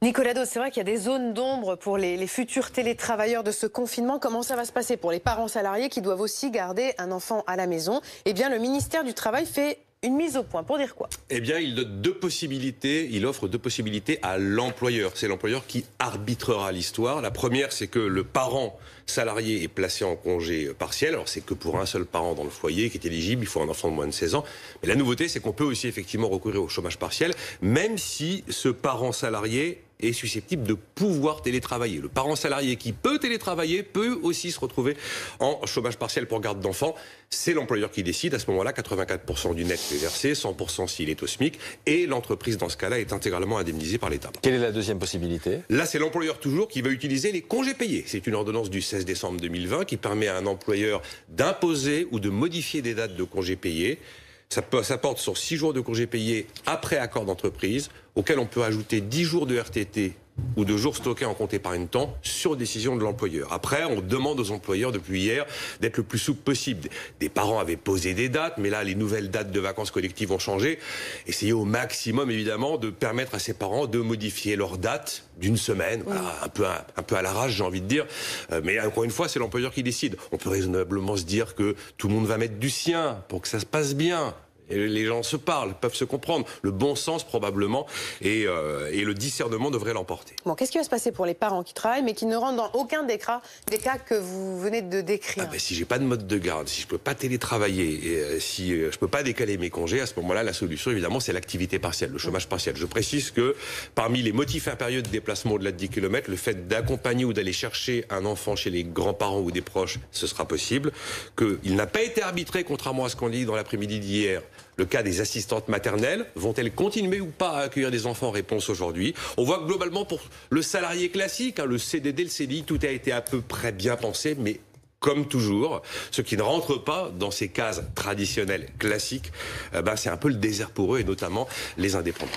Nicolas Dos, c'est vrai qu'il y a des zones d'ombre pour les futurs télétravailleurs de ce confinement. Comment ça va se passer pour les parents salariés qui doivent aussi garder un enfant à la maison? Eh bien, le ministère du Travail fait une mise au point. Pour dire quoi? Eh bien, il donne deux possibilités. Il offre deux possibilités à l'employeur. C'est l'employeur qui arbitrera l'histoire. La première, c'est que le parent salarié est placé en congé partiel. Alors, c'est que pour un seul parent dans le foyer qui est éligible. Il faut un enfant de moins de 16 ans. Mais la nouveauté, c'est qu'on peut aussi effectivement recourir au chômage partiel, même si ce parent salarié est susceptible de pouvoir télétravailler. Le parent salarié qui peut télétravailler peut aussi se retrouver en chômage partiel pour garde d'enfants. C'est l'employeur qui décide. À ce moment-là, 84% du net est versé, 100% s'il est au SMIC, et l'entreprise, dans ce cas-là, est intégralement indemnisée par l'État. Quelle est la deuxième possibilité? Là, c'est l'employeur toujours qui va utiliser les congés payés. C'est une ordonnance du 16 décembre 2020 qui permet à un employeur d'imposer ou de modifier des dates de congés payés. Ça porte sur 6 jours de congés payés après accord d'entreprise, auquel on peut ajouter 10 jours de RTT ou de jours stockés en compte épargne-temps sur décision de l'employeur. Après, on demande aux employeurs depuis hier d'être le plus souple possible. Des parents avaient posé des dates, mais là, les nouvelles dates de vacances collectives ont changé. Essayez au maximum, évidemment, de permettre à ces parents de modifier leur date d'une semaine, voilà, un peu à l'arrache, j'ai envie de dire. Mais encore une fois, c'est l'employeur qui décide. On peut raisonnablement se dire que tout le monde va mettre du sien pour que ça se passe bien. Et les gens se parlent, peuvent se comprendre. Le bon sens, probablement, et le discernement devrait l'emporter. Bon, qu'est-ce qui va se passer pour les parents qui travaillent, mais qui ne rentrent dans aucun des cas que vous venez de décrire? Si j'ai pas de mode de garde, si je peux pas télétravailler, et si je peux pas décaler mes congés, à ce moment-là, la solution, évidemment, c'est l'activité partielle, le chômage partiel. Je précise que parmi les motifs impérieux de déplacement au-delà de 10 km, le fait d'accompagner ou d'aller chercher un enfant chez les grands-parents ou des proches, ce sera possible. Qu'il n'a pas été arbitré, contrairement à ce qu'on dit dans l'après-midi d'hier, le cas des assistantes maternelles. Vont-elles continuer ou pas à accueillir des enfants? Réponse aujourd'hui. On voit que globalement, pour le salarié classique, le CDD, le CDI, tout a été à peu près bien pensé, mais comme toujours, ceux qui ne rentrent pas dans ces cases traditionnelles classiques, c'est un peu le désert pour eux, et notamment les indépendants.